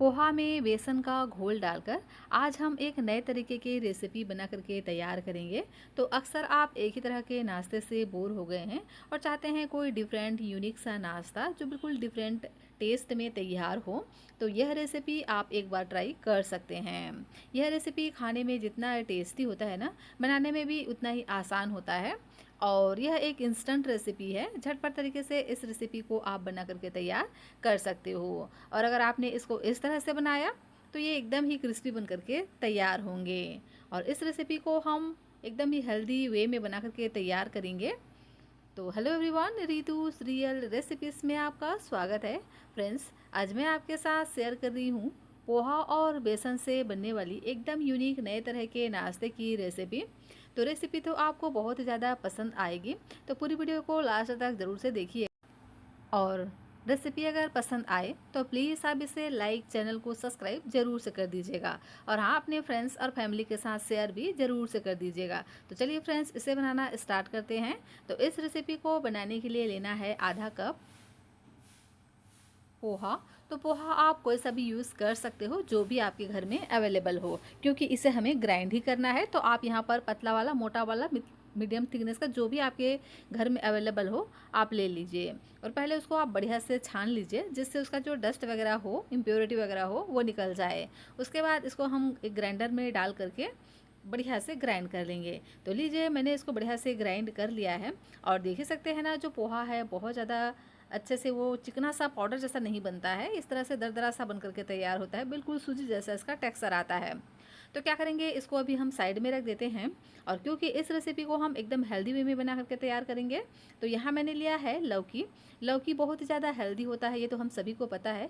पोहा में बेसन का घोल डालकर आज हम एक नए तरीके की रेसिपी बना करके तैयार करेंगे। तो अक्सर आप एक ही तरह के नाश्ते से बोर हो गए हैं और चाहते हैं कोई डिफरेंट यूनिक सा नाश्ता जो बिल्कुल डिफरेंट टेस्ट में तैयार हो। तो यह रेसिपी आप एक बार ट्राई कर सकते हैं। यह रेसिपी खाने में जितना टेस्टी होता है ना, बनाने में भी उतना ही आसान होता है। और यह एक इंस्टेंट रेसिपी है। झटपट तरीके से इस रेसिपी को आप बना करके तैयार कर सकते हो। और अगर आपने इसको इस तरह से बनाया तो ये एकदम ही क्रिस्पी बन करके तैयार होंगे। और इस रेसिपी को हम एकदम ही हेल्दी वे में बना करके तैयार करेंगे। तो हेलो एवरीवन, रितुस रियल रेसिपीज़ में आपका स्वागत है। फ्रेंड्स, आज मैं आपके साथ शेयर कर रही हूँ पोहा और बेसन से बनने वाली एकदम यूनिक नए तरह के नाश्ते की रेसिपी। तो रेसिपी तो आपको बहुत ही ज़्यादा पसंद आएगी, तो पूरी वीडियो को लास्ट तक ज़रूर से देखिए। और रेसिपी अगर पसंद आए तो प्लीज़ आप इसे लाइक, चैनल को सब्सक्राइब ज़रूर से कर दीजिएगा। और हाँ, अपने फ्रेंड्स और फैमिली के साथ शेयर भी ज़रूर से कर दीजिएगा। तो चलिए फ्रेंड्स, इसे बनाना स्टार्ट करते हैं। तो इस रेसिपी को बनाने के लिए लेना है आधा कप पोहा। तो पोहा आप कोई सा भी यूज़ कर सकते हो, जो भी आपके घर में अवेलेबल हो, क्योंकि इसे हमें ग्राइंड ही करना है। तो आप यहाँ पर पतला वाला, मोटा वाला, मीडियम थिकनेस का जो भी आपके घर में अवेलेबल हो आप ले लीजिए। और पहले उसको आप बढ़िया से छान लीजिए, जिससे उसका जो डस्ट वगैरह हो, इम्प्योरिटी वगैरह हो, वो निकल जाए। उसके बाद इसको हम एक ग्राइंडर में डाल करके बढ़िया से ग्राइंड कर लेंगे। तो लीजिए, मैंने इसको बढ़िया से ग्राइंड कर लिया है। और देख ही सकते हैं ना, जो पोहा है बहुत ज़्यादा अच्छे से वो चिकना सा पाउडर जैसा नहीं बनता है। इस तरह से दरदरा सा बन करके तैयार होता है, बिल्कुल सूजी जैसा इसका टेक्सचर आता है। तो क्या करेंगे, इसको अभी हम साइड में रख देते हैं। और क्योंकि इस रेसिपी को हम एकदम हेल्दी वे में बना करके तैयार करेंगे, तो यहाँ मैंने लिया है लौकी। लौकी बहुत ही ज़्यादा हेल्दी होता है, ये तो हम सभी को पता है।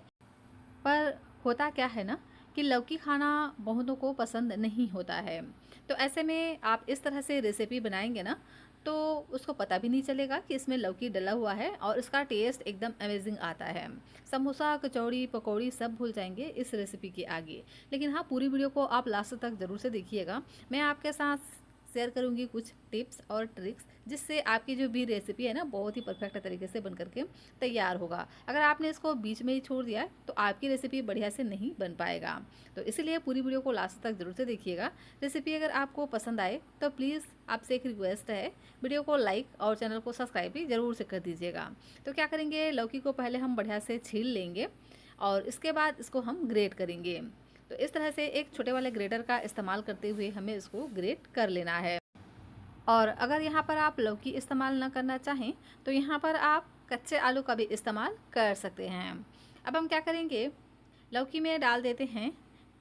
पर होता क्या है ना, कि लौकी खाना बहुतों को पसंद नहीं होता है। तो ऐसे में आप इस तरह से रेसिपी बनाएंगे ना, तो उसको पता भी नहीं चलेगा कि इसमें लौकी डला हुआ है, और इसका टेस्ट एकदम अमेजिंग आता है। समोसा, कचौड़ी, पकौड़ी सब भूल जाएंगे इस रेसिपी के आगे। लेकिन हाँ, पूरी वीडियो को आप लास्ट तक ज़रूर से देखिएगा। मैं आपके साथ शेयर करूंगी कुछ टिप्स और ट्रिक्स, जिससे आपकी जो भी रेसिपी है ना, बहुत ही परफेक्ट तरीके से बन करके तैयार होगा। अगर आपने इसको बीच में ही छोड़ दिया तो आपकी रेसिपी बढ़िया से नहीं बन पाएगा। तो इसलिए पूरी वीडियो को लास्ट तक ज़रूर से देखिएगा। रेसिपी अगर आपको पसंद आए तो प्लीज़ आपसे एक रिक्वेस्ट है, वीडियो को लाइक और चैनल को सब्सक्राइब भी ज़रूर से कर दीजिएगा। तो क्या करेंगे, लौकी को पहले हम बढ़िया से छील लेंगे और इसके बाद इसको हम ग्रेट करेंगे। तो इस तरह से एक छोटे वाले ग्रेटर का इस्तेमाल करते हुए हमें इसको ग्रेट कर लेना है। और अगर यहाँ पर आप लौकी इस्तेमाल ना करना चाहें तो यहाँ पर आप कच्चे आलू का भी इस्तेमाल कर सकते हैं। अब हम क्या करेंगे, लौकी में डाल देते हैं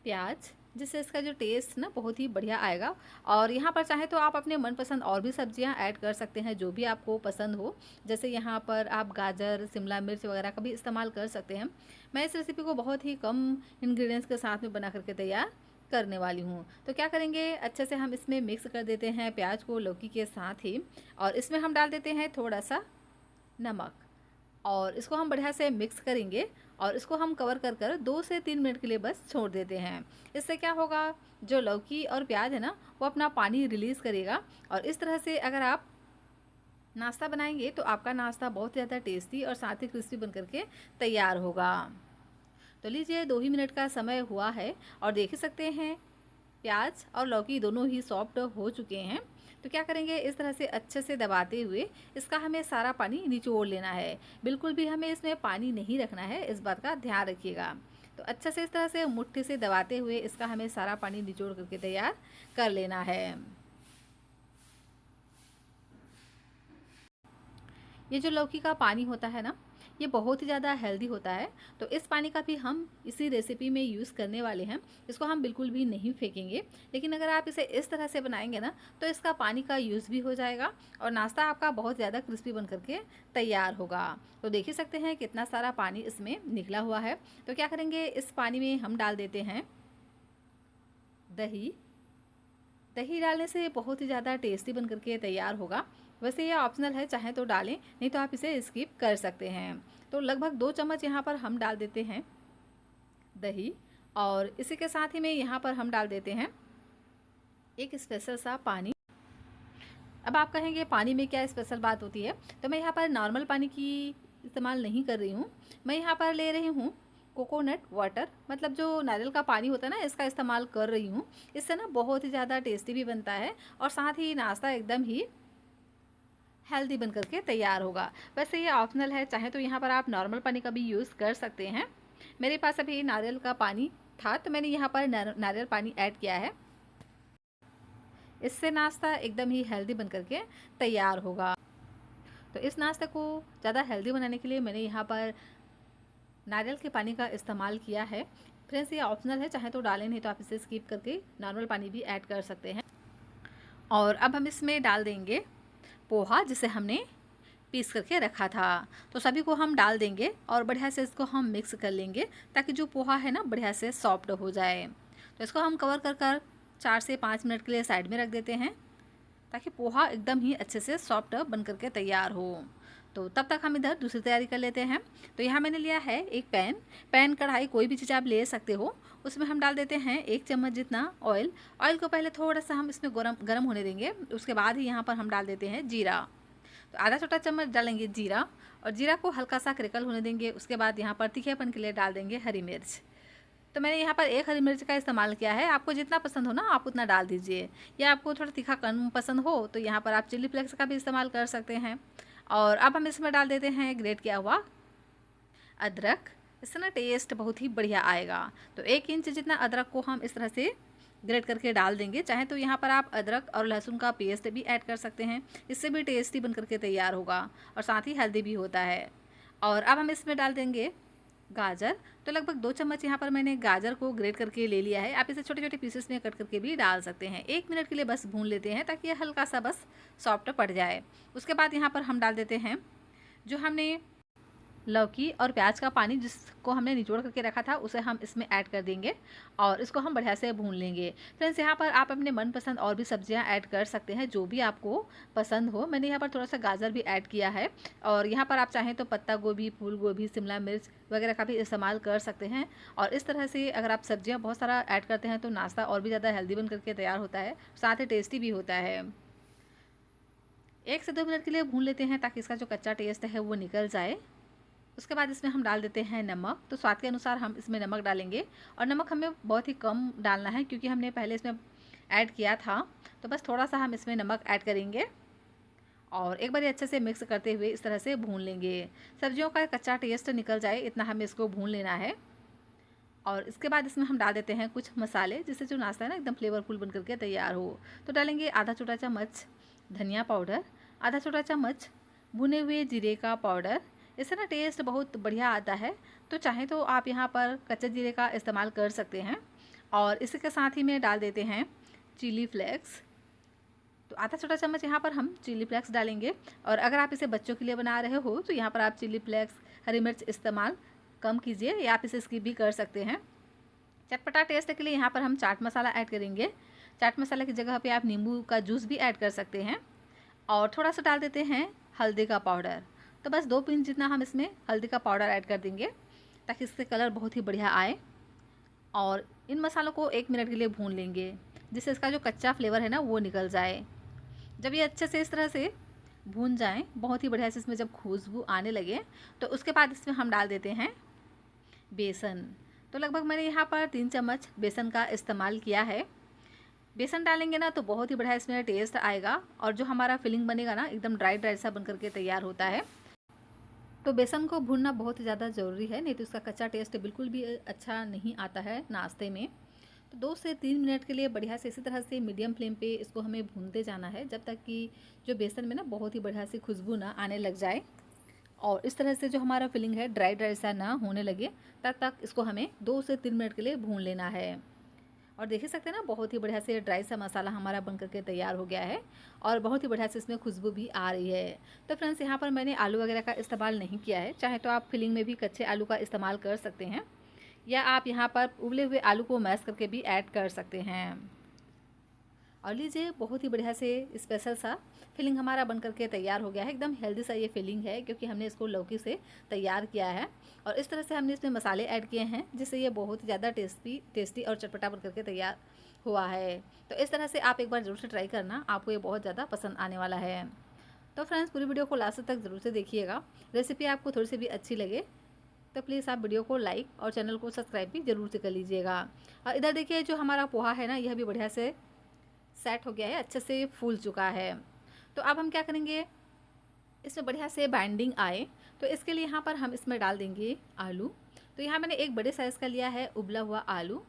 प्याज, जिससे इसका जो टेस्ट ना बहुत ही बढ़िया आएगा। और यहाँ पर चाहे तो आप अपने मनपसंद और भी सब्जियाँ ऐड कर सकते हैं, जो भी आपको पसंद हो। जैसे यहाँ पर आप गाजर, शिमला मिर्च वगैरह का भी इस्तेमाल कर सकते हैं। मैं इस रेसिपी को बहुत ही कम इंग्रेडिएंट्स के साथ में बना करके तैयार करने वाली हूँ। तो क्या करेंगे, अच्छे से हम इसमें मिक्स कर देते हैं प्याज को लौकी के साथ ही। और इसमें हम डाल देते हैं थोड़ा सा नमक, और इसको हम बढ़िया से मिक्स करेंगे। और इसको हम कवर कर कर 2 से 3 मिनट के लिए बस छोड़ देते हैं। इससे क्या होगा, जो लौकी और प्याज है ना, वो अपना पानी रिलीज़ करेगा। और इस तरह से अगर आप नाश्ता बनाएंगे तो आपका नाश्ता बहुत ज़्यादा टेस्टी और साथ ही क्रिस्पी बन करके तैयार होगा। तो लीजिए, 2 ही मिनट का समय हुआ है और देख ही सकते हैं प्याज और लौकी दोनों ही सॉफ्ट हो चुके हैं। तो क्या करेंगे, इस तरह से अच्छे से दबाते हुए इसका हमें सारा पानी निचोड़ लेना है। बिल्कुल भी हमें इसमें पानी नहीं रखना है, इस बात का ध्यान रखिएगा। तो अच्छे से इस तरह से मुट्ठी से दबाते हुए इसका हमें सारा पानी निचोड़ करके तैयार कर लेना है। ये जो लौकी का पानी होता है ना, ये बहुत ही ज़्यादा हेल्दी होता है। तो इस पानी का भी हम इसी रेसिपी में यूज़ करने वाले हैं। इसको हम बिल्कुल भी नहीं फेंकेंगे। लेकिन अगर आप इसे इस तरह से बनाएंगे ना, तो इसका पानी का यूज़ भी हो जाएगा और नाश्ता आपका बहुत ज़्यादा क्रिस्पी बन करके तैयार होगा। तो देख ही सकते हैं कितना सारा पानी इसमें निकला हुआ है। तो क्या करेंगे, इस पानी में हम डाल देते हैं दही। दही डालने से बहुत ही ज़्यादा टेस्टी बन करके तैयार होगा। वैसे ये ऑप्शनल है, चाहे तो डालें, नहीं तो आप इसे स्किप कर सकते हैं। तो लगभग 2 चम्मच यहाँ पर हम डाल देते हैं दही। और इसी के साथ ही में यहाँ पर हम डाल देते हैं एक स्पेशल सा पानी। अब आप कहेंगे पानी में क्या स्पेशल बात होती है, तो मैं यहाँ पर नॉर्मल पानी की इस्तेमाल नहीं कर रही हूँ। मैं यहाँ पर ले रही हूँ कोकोनट वाटर, मतलब जो नारियल का पानी होता है ना, इसका इस्तेमाल कर रही हूँ। इससे ना बहुत ही ज़्यादा टेस्टी भी बनता है और साथ ही नाश्ता एकदम ही हेल्दी बन करके तैयार होगा। वैसे ये ऑप्शनल है, चाहे तो यहाँ पर आप नॉर्मल पानी का भी यूज़ कर सकते हैं। मेरे पास अभी नारियल का पानी था तो मैंने यहाँ पर नारियल पानी ऐड किया है। इससे नाश्ता एकदम ही हेल्दी बन करके तैयार होगा। तो इस नाश्ते को ज़्यादा हेल्दी बनाने के लिए मैंने यहाँ पर नारियल के पानी का इस्तेमाल किया है। फ्रेंड्स ये ऑप्शनल है, चाहे तो डालें, नहीं तो आप इसे स्किप करके नॉर्मल पानी भी ऐड कर सकते हैं। और अब हम इसमें डाल देंगे पोहा, जिसे हमने पीस करके रखा था। तो सभी को हम डाल देंगे और बढ़िया से इसको हम मिक्स कर लेंगे ताकि जो पोहा है ना बढ़िया से सॉफ्ट हो जाए। तो इसको हम कवर कर 4 से 5 मिनट के लिए साइड में रख देते हैं ताकि पोहा एकदम ही अच्छे से सॉफ्ट बन करके तैयार हो। तो तब तक हम इधर दूसरी तैयारी कर लेते हैं। तो यहाँ मैंने लिया है एक पैन कढ़ाई, कोई भी चीज़ आप ले सकते हो। उसमें हम डाल देते हैं 1 चम्मच जितना ऑयल। ऑयल को पहले थोड़ा सा हम इसमें गरम होने देंगे। उसके बाद ही यहाँ पर हम डाल देते हैं जीरा। तो आधा छोटा चम्मच डालेंगे जीरा और जीरा को हल्का सा क्रिकल होने देंगे। उसके बाद यहाँ पर तीखेपन के लिए डाल देंगे हरी मिर्च। तो मैंने यहाँ पर 1 हरी मिर्च का इस्तेमाल किया है। आपको जितना पसंद हो ना आप उतना डाल दीजिए, या आपको थोड़ा तीखा कम पसंद हो तो यहाँ पर आप चिली फ्लेक्स का भी इस्तेमाल कर सकते हैं। और अब हम इसमें डाल देते हैं ग्रेट किया हुआ अदरक। इससे ना टेस्ट बहुत ही बढ़िया आएगा। तो 1 इंच जितना अदरक को हम इस तरह से ग्रेट करके डाल देंगे। चाहे तो यहाँ पर आप अदरक और लहसुन का पेस्ट भी ऐड कर सकते हैं, इससे भी टेस्टी बन करके तैयार होगा और साथ ही हेल्दी भी होता है। और अब हम इसमें डाल देंगे गाजर। तो लगभग 2 चम्मच यहाँ पर मैंने गाजर को ग्रेट करके ले लिया है। आप इसे छोटे छोटे पीसेस में कट करके भी डाल सकते हैं। 1 मिनट के लिए बस भून लेते हैं ताकि ये हल्का सा बस सॉफ्ट पड़ जाए। उसके बाद यहाँ पर हम डाल देते हैं जो हमने लौकी और प्याज का पानी जिसको हमने निचोड़ करके रखा था, उसे हम इसमें ऐड कर देंगे और इसको हम बढ़िया से भून लेंगे। फ्रेंड्स यहाँ पर आप अपने मनपसंद और भी सब्जियां ऐड कर सकते हैं, जो भी आपको पसंद हो। मैंने यहाँ पर थोड़ा सा गाजर भी ऐड किया है और यहाँ पर आप चाहें तो पत्ता गोभी, फूल गोभी, शिमला मिर्च वगैरह का भी इस्तेमाल कर सकते हैं। और इस तरह से अगर आप सब्जियाँ बहुत सारा ऐड करते हैं तो नाश्ता और भी ज़्यादा हेल्दी बन करके तैयार होता है, साथ ही टेस्टी भी होता है। 1 से 2 मिनट के लिए भून लेते हैं ताकि इसका जो कच्चा टेस्ट है वो निकल जाए। उसके बाद इसमें हम डाल देते हैं नमक। तो स्वाद के अनुसार हम इसमें नमक डालेंगे और नमक हमें बहुत ही कम डालना है क्योंकि हमने पहले इसमें ऐड किया था। तो बस थोड़ा सा हम इसमें नमक ऐड करेंगे और एक बार अच्छे से मिक्स करते हुए इस तरह से भून लेंगे। सब्जियों का कच्चा टेस्ट निकल जाए इतना हमें इसको भून लेना है। और इसके बाद इसमें हम डाल देते हैं कुछ मसाले, जिससे जो नाश्ता है ना एकदम फ्लेवरफुल बन करके तैयार हो। तो डालेंगे आधा छोटा चम्मच धनिया पाउडर, आधा छोटा चम्मच भुने हुए जीरे का पाउडर। इससे ना टेस्ट बहुत बढ़िया आता है। तो चाहे तो आप यहाँ पर कच्चे जीरे का इस्तेमाल कर सकते हैं। और इसके साथ ही में डाल देते हैं चिली फ्लेक्स। तो आधा छोटा चम्मच यहाँ पर हम चिली फ्लेक्स डालेंगे। और अगर आप इसे बच्चों के लिए बना रहे हो तो यहाँ पर आप चिली फ्लेक्स, हरी मिर्च इस्तेमाल कम कीजिए या आप इसे स्किप भी कर सकते हैं। चटपटा टेस्ट के लिए यहाँ पर हम चाट मसाला ऐड करेंगे। चाट मसाला की जगह पे आप नींबू का जूस भी ऐड कर सकते हैं। और थोड़ा सा डाल देते हैं हल्दी का पाउडर। तो बस 2 पिंच जितना हम इसमें हल्दी का पाउडर ऐड कर देंगे ताकि इससे कलर बहुत ही बढ़िया आए। और इन मसालों को 1 मिनट के लिए भून लेंगे जिससे इसका जो कच्चा फ्लेवर है ना वो निकल जाए। जब ये अच्छे से इस तरह से भून जाएं, बहुत ही बढ़िया से इसमें जब खुशबू आने लगे, तो उसके बाद इसमें हम डाल देते हैं बेसन। तो लगभग मैंने यहाँ पर 3 चम्मच बेसन का इस्तेमाल किया है। बेसन डालेंगे ना तो बहुत ही बढ़िया इसमें टेस्ट आएगा और जो हमारा फिलिंग बनेगा ना एकदम ड्राई ड्राई सा बन करके तैयार होता है। तो बेसन को भूनना बहुत ही ज़्यादा ज़रूरी है, नहीं तो इसका कच्चा टेस्ट बिल्कुल भी अच्छा नहीं आता है नाश्ते में। तो 2 से 3 मिनट के लिए बढ़िया से इसी तरह से मीडियम फ्लेम पे इसको हमें भूनते जाना है जब तक कि जो बेसन में ना बहुत ही बढ़िया सी खुशबू ना आने लग जाए और इस तरह से जो हमारा फिलिंग है ड्राई ड्राई सा ना होने लगे, तब तक इसको हमें 2 से 3 मिनट के लिए भून लेना है। और देख ही सकते हैं ना बहुत ही बढ़िया से ड्राई सा मसाला हमारा बन करके तैयार हो गया है और बहुत ही बढ़िया से इसमें खुशबू भी आ रही है। तो फ्रेंड्स यहाँ पर मैंने आलू वगैरह का इस्तेमाल नहीं किया है, चाहे तो आप फिलिंग में भी कच्चे आलू का इस्तेमाल कर सकते हैं या आप यहाँ पर उबले हुए आलू को मैश करके भी ऐड कर सकते हैं। और लीजिए बहुत ही बढ़िया से स्पेशल सा फिलिंग हमारा बन करके तैयार हो गया है। एकदम हेल्दी सा ये फिलिंग है क्योंकि हमने इसको लौकी से तैयार किया है और इस तरह से हमने इसमें मसाले ऐड किए हैं जिससे ये बहुत ही ज़्यादा टेस्टी और चटपटा बन करके तैयार हुआ है। तो इस तरह से आप एक बार ज़रूर से ट्राई करना, आपको ये बहुत ज़्यादा पसंद आने वाला है। तो फ्रेंड्स पूरी वीडियो को लास्ट तक ज़रूर से देखिएगा। रेसिपी आपको थोड़ी सी भी अच्छी लगे तो प्लीज़ आप वीडियो को लाइक और चैनल को सब्सक्राइब भी ज़रूर से कर लीजिएगा। और इधर देखिए जो हमारा पोहा है ना, यह भी बढ़िया से सेट हो गया है, अच्छे से फूल चुका है। तो अब हम क्या करेंगे, इसमें बढ़िया से बाइंडिंग आए तो इसके लिए यहाँ पर हम इसमें डाल देंगे आलू। तो यहाँ मैंने एक बड़े साइज़ का लिया है उबला हुआ आलू,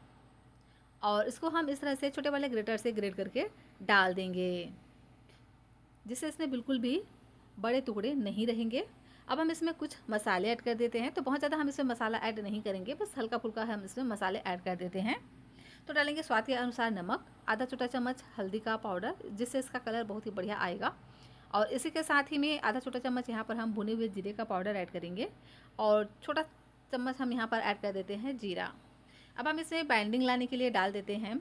और इसको हम इस तरह से छोटे वाले ग्रेटर से ग्रेट करके डाल देंगे, जिससे इसमें बिल्कुल भी बड़े टुकड़े नहीं रहेंगे। अब हम इसमें कुछ मसाले ऐड कर देते हैं। तो बहुत ज़्यादा हम इसमें मसाला ऐड नहीं करेंगे, बस हल्का फुल्का हम इसमें मसाले ऐड कर देते हैं। तो डालेंगे स्वाद के अनुसार नमक, आधा छोटा चम्मच हल्दी का पाउडर, जिससे इसका कलर बहुत ही बढ़िया आएगा। और इसी के साथ ही में आधा छोटा चम्मच यहाँ पर हम भुने हुए जीरे का पाउडर ऐड करेंगे, और छोटा चम्मच हम यहाँ पर ऐड कर देते हैं जीरा। अब हम इसमें बाइंडिंग लाने के लिए डाल देते हैं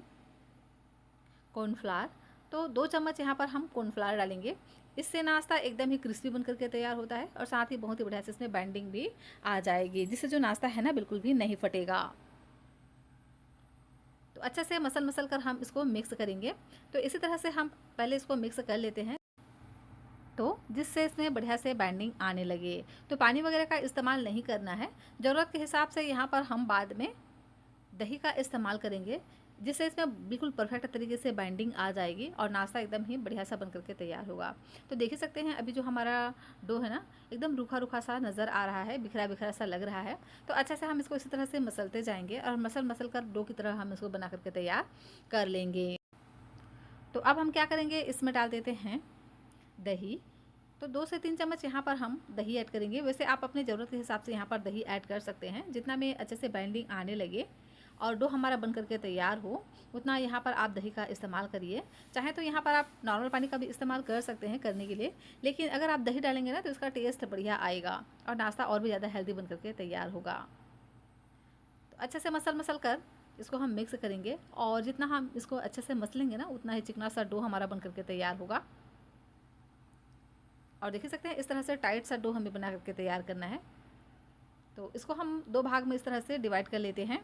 कॉर्नफ्लावर। तो 2 चम्मच यहाँ पर हम कॉर्नफ्लावर डालेंगे। इससे नाश्ता एकदम ही क्रिस्पी बन करके तैयार होता है, और साथ ही बहुत ही बढ़िया से इसमें बाइंडिंग भी आ जाएगी, जिससे जो नाश्ता है ना बिल्कुल भी नहीं फटेगा। तो अच्छे से मसल कर हम इसको मिक्स करेंगे। तो इसी तरह से हम पहले इसको मिक्स कर लेते हैं, तो जिससे इसमें बढ़िया से बाइंडिंग आने लगे। तो पानी वगैरह का इस्तेमाल नहीं करना है, ज़रूरत के हिसाब से यहाँ पर हम बाद में दही का इस्तेमाल करेंगे, जिससे इसमें बिल्कुल परफेक्ट तरीके से बाइंडिंग आ जाएगी और नाश्ता एकदम ही बढ़िया सा बन करके तैयार होगा। तो देख ही सकते हैं अभी जो हमारा डो है ना, एकदम रूखा रूखा सा नज़र आ रहा है, बिखरा बिखरा सा लग रहा है। तो अच्छे से हम इसको इसी तरह से मसलते जाएंगे, और मसल कर डो की तरह हम इसको बना करके तैयार कर लेंगे। तो अब हम क्या करेंगे, इसमें डाल देते हैं दही। तो 2 से 3 चम्मच यहाँ पर हम दही ऐड करेंगे। वैसे आप अपने ज़रूरत के हिसाब से यहाँ पर दही ऐड कर सकते हैं, जितना में अच्छे से बाइंडिंग आने लगे और डो हमारा बन करके तैयार हो, उतना यहाँ पर आप दही का इस्तेमाल करिए। चाहे तो यहाँ पर आप नॉर्मल पानी का भी इस्तेमाल कर सकते हैं करने के लिए, लेकिन अगर आप दही डालेंगे ना तो इसका टेस्ट बढ़िया आएगा और नाश्ता और भी ज़्यादा हेल्दी बन करके तैयार होगा। तो अच्छे से मसल कर इसको हम मिक्स करेंगे, और जितना हम इसको अच्छे से मसलेंगे ना, उतना ही चिकना सा डो हमारा बन करके तैयार होगा। और देख सकते हैं इस तरह से टाइट सा डो हमें बना करके तैयार करना है। तो इसको हम 2 भाग में इस तरह से डिवाइड कर लेते हैं,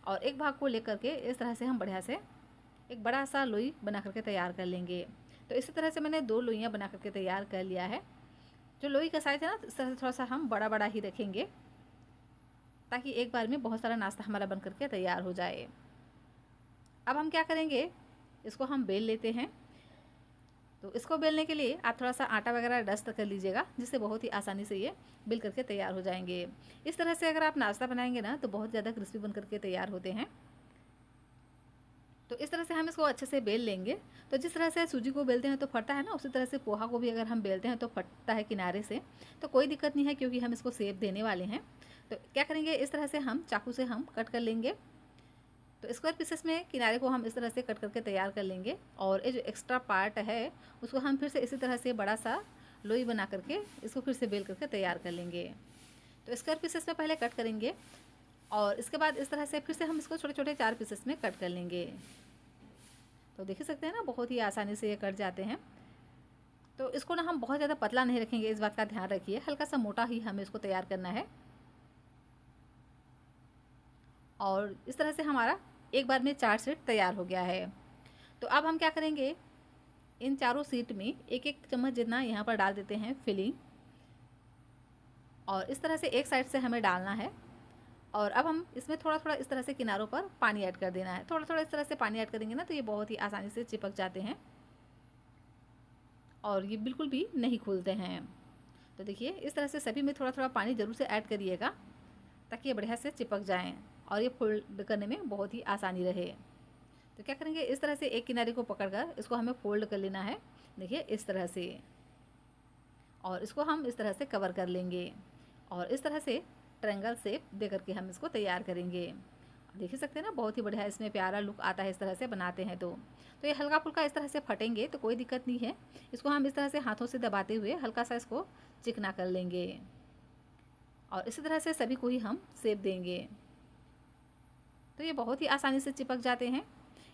और एक भाग को लेकर के इस तरह से हम बढ़िया से एक बड़ा सा लोई बना करके तैयार कर लेंगे। तो इसी तरह से मैंने 2 लोइयाँ बना करके तैयार कर लिया है। जो लोई का साइज़ है ना, इस तरह से थोड़ा सा हम बड़ा बड़ा ही रखेंगे, ताकि एक बार में बहुत सारा नाश्ता हमारा बन करके तैयार हो जाए। अब हम क्या करेंगे, इसको हम बेल लेते हैं। तो इसको बेलने के लिए आप थोड़ा सा आटा वगैरह डस्ट कर लीजिएगा, जिससे बहुत ही आसानी से ये बेल करके तैयार हो जाएंगे। इस तरह से अगर आप नाश्ता बनाएंगे ना तो बहुत ज़्यादा क्रिस्पी बन करके तैयार होते हैं। तो इस तरह से हम इसको अच्छे से बेल लेंगे। तो जिस तरह से सूजी को बेलते हैं तो फटता है ना, उसी तरह से पोहा को भी अगर हम बेलते हैं तो फटता है किनारे से। तो कोई दिक्कत नहीं है, क्योंकि हम इसको शेप देने वाले हैं। तो क्या करेंगे, इस तरह से हम चाकू से हम कट कर लेंगे। तो स्क्वायर पीसेस में किनारे को हम इस तरह से कट करके तैयार कर लेंगे, और ये जो एक्स्ट्रा पार्ट है उसको हम फिर से इसी तरह से बड़ा सा लोई बना करके इसको फिर से बेल करके तैयार कर लेंगे। तो स्क्वायर पीसेस में पहले कट करेंगे, और इसके बाद इस तरह से फिर से हम इसको छोटे छोटे 4 पीसेस में कट कर लेंगे। तो देख सकते हैं ना, बहुत ही आसानी से ये कट जाते हैं। तो इसको ना हम बहुत ज़्यादा पतला नहीं रखेंगे, इस बात का ध्यान रखिए, हल्का सा मोटा ही हमें इसको तैयार करना है। और इस तरह से हमारा एक बार में 4 शीट तैयार हो गया है। तो अब हम क्या करेंगे, इन चारों शीट में एक एक चम्मच जितना यहाँ पर डाल देते हैं फिलिंग, और इस तरह से एक साइड से हमें डालना है। और अब हम इसमें थोड़ा थोड़ा इस तरह से किनारों पर पानी ऐड कर देना है। थोड़ा थोड़ा इस तरह से पानी ऐड करेंगे ना तो ये बहुत ही आसानी से चिपक जाते हैं, और ये बिल्कुल भी नहीं खुलते हैं। तो देखिए इस तरह से सभी में थोड़ा थोड़ा पानी ज़रूर से ऐड करिएगा, ताकि ये बढ़िया से चिपक जाएँ और ये फोल्ड करने में बहुत ही आसानी रहे। तो क्या करेंगे, इस तरह से एक किनारे को पकड़कर इसको हमें फोल्ड कर लेना है, देखिए इस तरह से, और इसको हम इस तरह से कवर कर लेंगे, और इस तरह से ट्रायंगल शेप दे करके हम इसको तैयार करेंगे। देख ही सकते हैं ना, बहुत ही बढ़िया इसमें प्यारा लुक आता है इस तरह से बनाते हैं। तो ये हल्का फुल्का इस तरह से फटेंगे तो कोई दिक्कत नहीं है। इसको हम इस तरह से हाथों से दबाते हुए हल्का सा इसको चिकना कर लेंगे, और इसी तरह से सभी को ही हम शेप देंगे। तो ये बहुत ही आसानी से चिपक जाते हैं।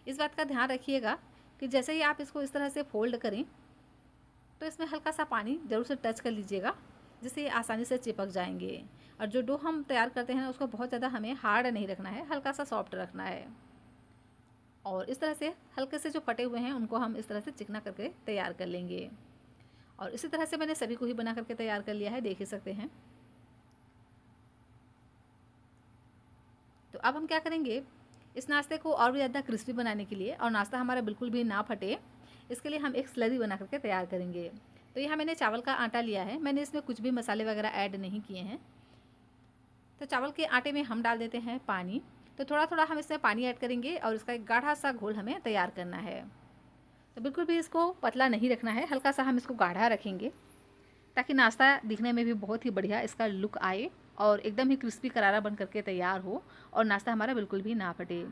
इस बात का ध्यान रखिएगा कि जैसे ही आप इसको इस तरह से फोल्ड करें तो इसमें हल्का सा पानी ज़रूर से टच कर लीजिएगा, जिससे ये आसानी से चिपक जाएंगे। और जो डो हम तैयार करते हैं उसको बहुत ज़्यादा हमें हार्ड नहीं रखना है, हल्का सा सॉफ्ट रखना है। और इस तरह से हल्के से जो फटे हुए हैं उनको हम इस तरह से चिकना करके तैयार कर लेंगे। और इसी तरह से मैंने सभी को ही बना करके तैयार कर लिया है, देख ही सकते हैं। अब हम क्या करेंगे, इस नाश्ते को और भी ज़्यादा क्रिस्पी बनाने के लिए और नाश्ता हमारा बिल्कुल भी ना फटे, इसके लिए हम एक स्लरी बना करके तैयार करेंगे। तो यहाँ मैंने चावल का आटा लिया है, मैंने इसमें कुछ भी मसाले वगैरह ऐड नहीं किए हैं। तो चावल के आटे में हम डाल देते हैं पानी। तो थोड़ा थोड़ा हम इसमें पानी ऐड करेंगे और इसका एक गाढ़ा सा घोल हमें तैयार करना है। तो बिल्कुल भी इसको पतला नहीं रखना है, हल्का सा हम इसको गाढ़ा रखेंगे ताकि नाश्ता दिखने में भी बहुत ही बढ़िया इसका लुक आए और एकदम ही क्रिस्पी करारा बन करके तैयार हो और नाश्ता हमारा बिल्कुल भी ना फटे।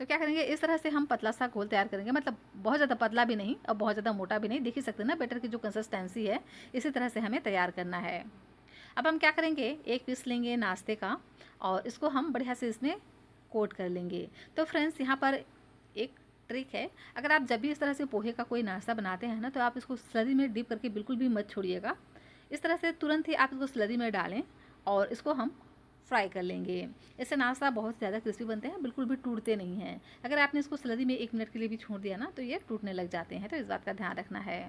तो क्या करेंगे, इस तरह से हम पतला सा घोल तैयार करेंगे, मतलब बहुत ज़्यादा पतला भी नहीं और बहुत ज़्यादा मोटा भी नहीं। देख ही सकते हैं ना बैटर की जो कंसिस्टेंसी है, इसी तरह से हमें तैयार करना है। अब हम क्या करेंगे, एक पीस लेंगे नाश्ते का और इसको हम बढ़िया से इसमें कोट कर लेंगे। तो फ्रेंड्स यहाँ पर एक ट्रिक है, अगर आप जब भी इस तरह से पोहे का कोई नाश्ता बनाते हैं ना, तो आप इसको स्लरी में डिप करके बिल्कुल भी मत छोड़िएगा। इस तरह से तुरंत ही आप इसको स्लरी में डालें और इसको हम फ्राई कर लेंगे। इससे नाश्ता बहुत ज़्यादा क्रिस्पी बनते हैं, बिल्कुल भी टूटते नहीं हैं। अगर आपने इसको स्लरी में 1 मिनट के लिए भी छोड़ दिया ना, तो ये टूटने लग जाते हैं, तो इस बात का ध्यान रखना है।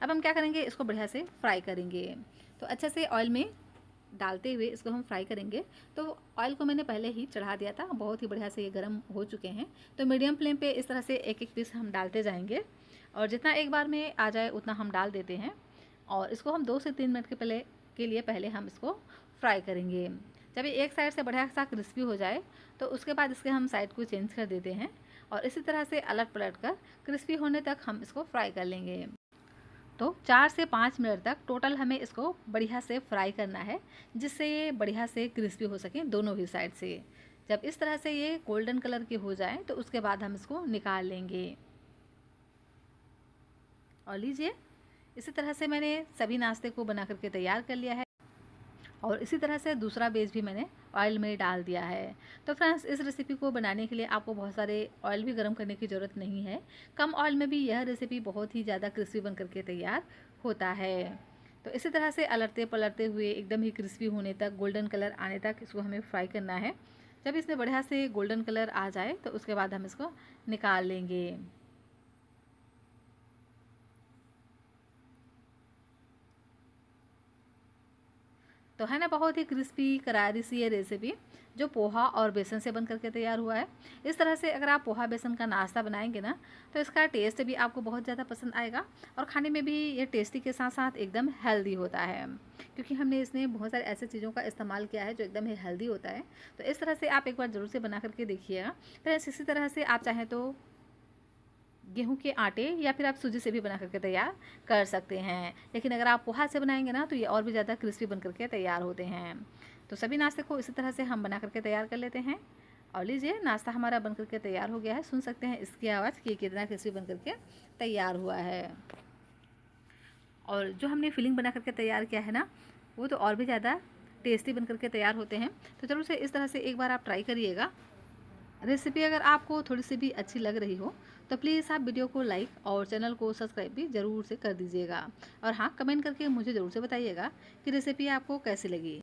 अब हम क्या करेंगे, इसको बढ़िया से फ्राई करेंगे। तो अच्छे से ऑयल में डालते हुए इसको हम फ्राई करेंगे। तो ऑयल को मैंने पहले ही चढ़ा दिया था, बहुत ही बढ़िया से ये गर्म हो चुके हैं। तो मीडियम फ्लेम पे इस तरह से एक एक पीस हम डालते जाएंगे और जितना एक बार में आ जाए उतना हम डाल देते हैं और इसको हम 2 से 3 मिनट के लिए पहले हम इसको फ्राई करेंगे। जब ये एक साइड से बढ़िया सा क्रिस्पी हो जाए तो उसके बाद इसके हम साइड को चेंज कर देते हैं और इसी तरह से अलट पलट कर क्रिस्पी होने तक हम इसको फ्राई कर लेंगे। तो 4 से 5 मिनट तक टोटल हमें इसको बढ़िया से फ्राई करना है, जिससे ये बढ़िया से क्रिस्पी हो सके दोनों ही साइड से। जब इस तरह से ये गोल्डन कलर की हो जाए तो उसके बाद हम इसको निकाल लेंगे। और लीजिए, इसी तरह से मैंने सभी नाश्ते को बना करके तैयार कर लिया है और इसी तरह से दूसरा बेस भी मैंने ऑयल में डाल दिया है। तो फ्रेंड्स, इस रेसिपी को बनाने के लिए आपको बहुत सारे ऑयल भी गर्म करने की ज़रूरत नहीं है। कम ऑयल में भी यह रेसिपी बहुत ही ज़्यादा क्रिस्पी बन करके तैयार होता है। तो इसी तरह से अलटते पलटते हुए एकदम ही क्रिस्पी होने तक, गोल्डन कलर आने तक इसको हमें फ्राई करना है। जब इसमें बढ़िया से गोल्डन कलर आ जाए तो उसके बाद हम इसको निकाल लेंगे। तो है ना बहुत ही क्रिस्पी करारी सी ये रेसिपी, जो पोहा और बेसन से बन करके तैयार हुआ है। इस तरह से अगर आप पोहा बेसन का नाश्ता बनाएंगे ना, तो इसका टेस्ट भी आपको बहुत ज़्यादा पसंद आएगा और खाने में भी ये टेस्टी के साथ साथ एकदम हेल्दी होता है, क्योंकि हमने इसमें बहुत सारे ऐसे चीज़ों का इस्तेमाल किया है जो एकदम ही हेल्दी होता है। तो इस तरह से आप एक बार ज़रूर से बना करके देखिएगा। फिर इसी तरह से आप चाहें तो गेहूं के आटे या फिर आप सूजी से भी बना करके तैयार कर सकते हैं, लेकिन अगर आप पोहा से बनाएंगे ना, तो ये और भी ज़्यादा क्रिस्पी बन करके तैयार होते हैं। तो सभी नाश्ते को इसी तरह से हम बना करके तैयार कर लेते हैं। और लीजिए, नाश्ता हमारा बन करके तैयार हो गया है। सुन सकते हैं इसकी आवाज़ कि कितना क्रिस्पी बन करके तैयार हुआ है। और जो हमने फिलिंग बना करके तैयार किया है ना, वो तो और भी ज़्यादा टेस्टी बन करके तैयार होते हैं। तो ज़रूर से इस तरह से एक बार आप ट्राई करिएगा। रेसिपी अगर आपको थोड़ी सी भी अच्छी लग रही हो तो प्लीज़ आप वीडियो को लाइक और चैनल को सब्सक्राइब भी ज़रूर से कर दीजिएगा। और हाँ, कमेंट करके मुझे ज़रूर से बताइएगा कि रेसिपी आपको कैसी लगी।